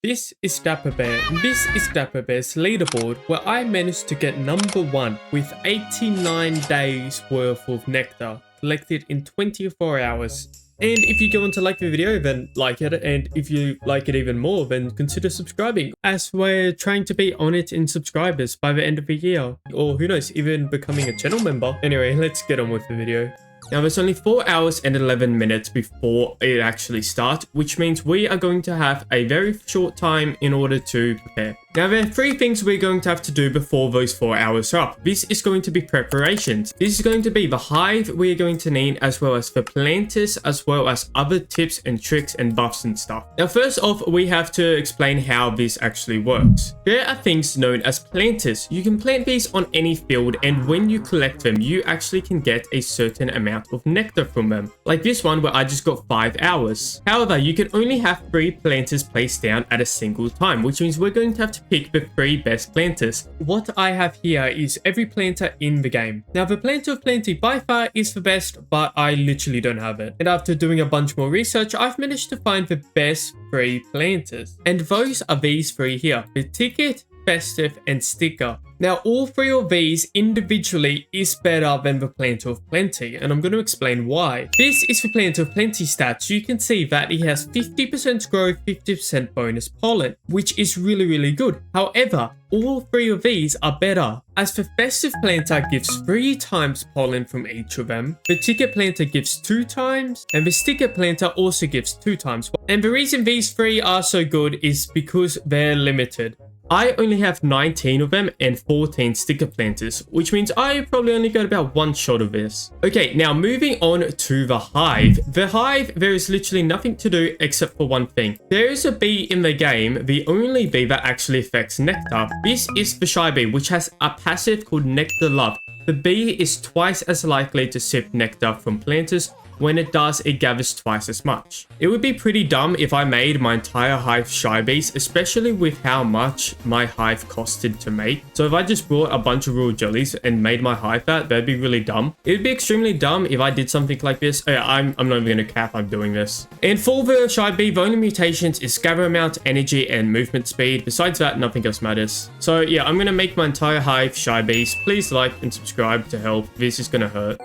This is Dapper Bear. This is Dapper Bear's leaderboard where I managed to get number 1 with 89 days worth of nectar collected in 24 hours. And if you go on to like the video, then like it, and if you like it even more, then consider subscribing, as we're trying to be on it in subscribers by the end of the year, or who knows, even becoming a channel member. Anyway, let's get on with the video. Now, there's only 4 hours and 11 minutes before it actually starts, which means we are going to have a very short time in order to prepare. Now, there are 3 things we're going to have to do before those 4 hours are up. This is going to be preparations. This is going to be the hive we're going to need, as well as the planters, as well as other tips and tricks and buffs and stuff. Now, first off, we have to explain how this actually works. There are things known as planters. You can plant these on any field, and when you collect them, you actually can get a certain amount of nectar from them. Like this one where I just got 5 hours. However, you can only have 3 planters placed down at a single time, which means we're going to have to pick the 3 best planters. What I have here is every planter in the game. Now, the planter of plenty by far is the best, but I literally don't have it. And after doing a bunch more research, I've managed to find the best 3 planters. And those are these 3 here: the ticket, festive, and sticker. Now, all 3 of these individually is better than the Planter of Plenty, and I'm going to explain why. This is the Planter of Plenty stats. You can see that it has 50% growth, 50% bonus pollen, which is really good. However, all 3 of these are better, as the Festive Planter gives 3 times pollen from each of them, the Ticket Planter gives 2 times, and the Sticker Planter also gives 2 times. And the reason these 3 are so good is because they're limited. I only have 19 of them and 14 sticker planters, which means I probably only got about 1 shot of this. Okay, now moving on to the hive. The hive, there is literally nothing to do except for one thing. There is a bee in the game, the only bee that actually affects nectar. This is the shy bee, which has a passive called Nectar Love. The bee is twice as likely to sip nectar from planters. When it does, it gathers twice as much. It would be pretty dumb if I made my entire hive shy bees, especially with how much my hive costed to make. So if I just brought a bunch of raw jellies and made my hive that'd be really dumb. It would be extremely dumb if I did something like this. I'm not even going to cap, I'm doing this. And for the shy bee, the only mutations is gather amount, energy, and movement speed. Besides that, nothing else matters. So yeah, I'm going to make my entire hive shy bees. Please like and subscribe to help. This is going to hurt.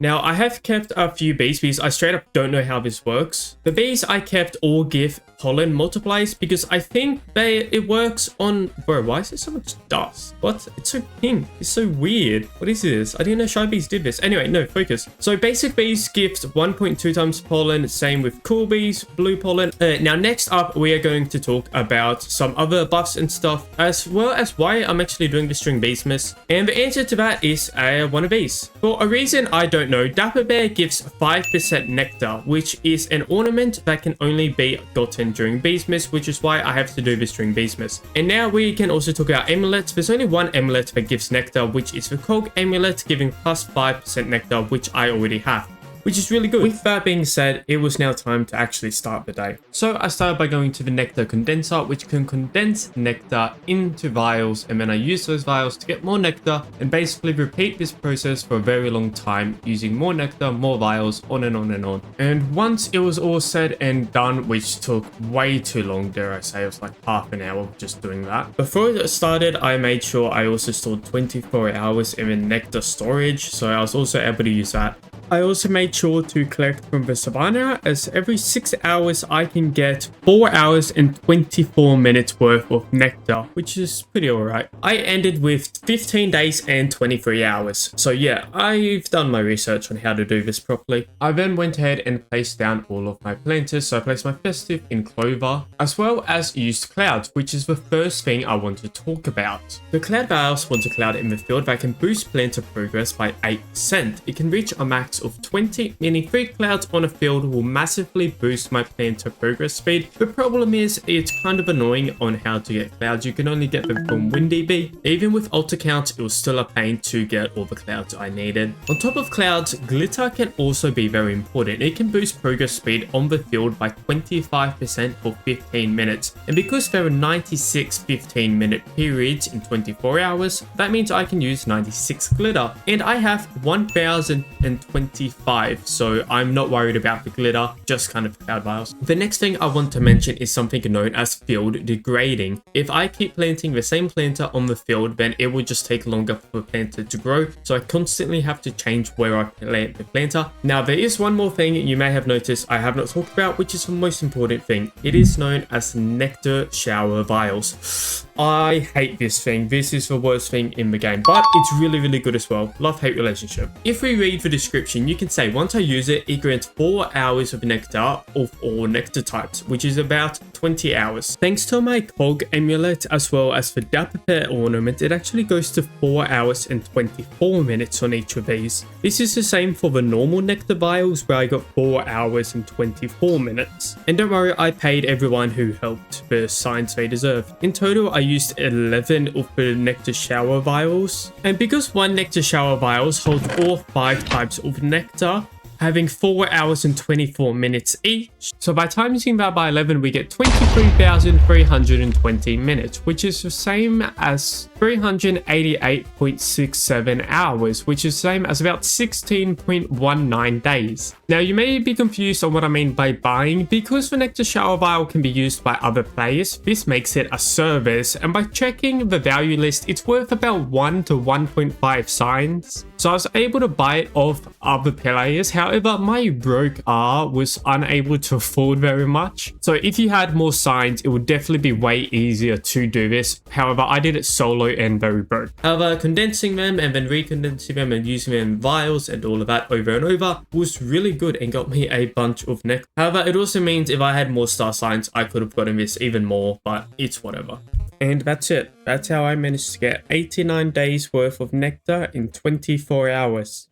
Now, I have kept a few bees because I straight up don't know how this works. The bees I kept all give pollen multipliers because I think it works on... Bro, why is there so much dust? What? It's so pink. It's so weird. What is this? I didn't know shy bees did this. Anyway, no, focus. So basic bees gives 1.2 times pollen. Same with cool bees, blue pollen. Now, next up, we are going to talk about some other buffs and stuff, as well as why I'm actually doing the string beesmas. And the answer to that is one of these. For a reason I don't know, Dapper Bear gives 5% nectar, which is an ornament that can only be gotten during beesmas, which is why I have to do this during beesmas. And now we can also talk about amulets. There's only one amulet that gives nectar, which is the Cog amulet, giving plus 5% nectar, which I already have, which is really good. With that being said, it was now time to actually start the day. So I started by going to the nectar condenser, which can condense nectar into vials, and then I use those vials to get more nectar and basically repeat this process for a very long time, using more nectar, more vials, on and on and on. And once it was all said and done, which took way too long, dare I say, it was like half an hour just doing that. Before it started, I made sure I also stored 24 hours in the nectar storage, so I was also able to use that. I also made sure to collect from the savannah, as every 6 hours I can get 4 hours and 24 minutes worth of nectar, which is pretty alright. I ended with 15 days and 23 hours. So yeah, I've done my research on how to do this properly. I then went ahead and placed down all of my planters. So I placed my festive in clover, as well as used clouds, which is the first thing I want to talk about. The cloud vial spawns a cloud in the field that can boost planter progress by 8%. It can reach a max clouds of 20, meaning 3 clouds on a field will massively boost my planter progress speed. The problem is it's kind of annoying on how to get clouds. You can only get them from WinDB. Even with alt account, it was still a pain to get all the clouds I needed. On top of clouds, glitter can also be very important. It can boost progress speed on the field by 25% for 15 minutes. And because there are 96 15-minute periods in 24 hours, that means I can use 96 glitter. And I have 1025, so I'm not worried about the glitter, just kind of cloud vials. The next thing I want to mention is something known as field degrading. If I keep planting the same planter on the field, then it will just take longer for the planter to grow, so I constantly have to change where I plant the planter. Now, there is one more thing you may have noticed I have not talked about, which is the most important thing. It is known as Nectar shower vials. I hate this thing. This is the worst thing in the game, but it's really, really good as well. Love-hate relationship. If we read the description, you can say once I use it, it grants 4 hours of nectar of all nectar types, which is about 20 hours. Thanks to my cog amulet as well as the dapper pear ornament, it actually goes to 4 hours and 24 minutes on each of these. This is the same for the normal nectar vials where I got 4 hours and 24 minutes. And don't worry, I paid everyone who helped the signs they deserve. In total, I used 11 of the nectar shower vials. And because one nectar shower vials holds all 5 types of nectar, having 4 hours and 24 minutes each. So by timing that by 11, we get 23,320 minutes, which is the same as 388.67 hours, which is the same as about 16.19 days. Now, you may be confused on what I mean by buying. Because the Nectar Shower Vial can be used by other players, this makes it a service, and by checking the value list, it's worth about 1 to 1.5 signs. So I was able to buy it off other players. However, my broke R was unable to afford very much. So if you had more signs, it would definitely be way easier to do this. However, I did it solo and very broke. However, condensing them and then recondensing them and using them in vials and all of that over and over was really good and got me a bunch of nectar. However, it also means if I had more star signs, I could have gotten this even more, but it's whatever. And that's it. That's how I managed to get 89 days worth of nectar in 24 hours.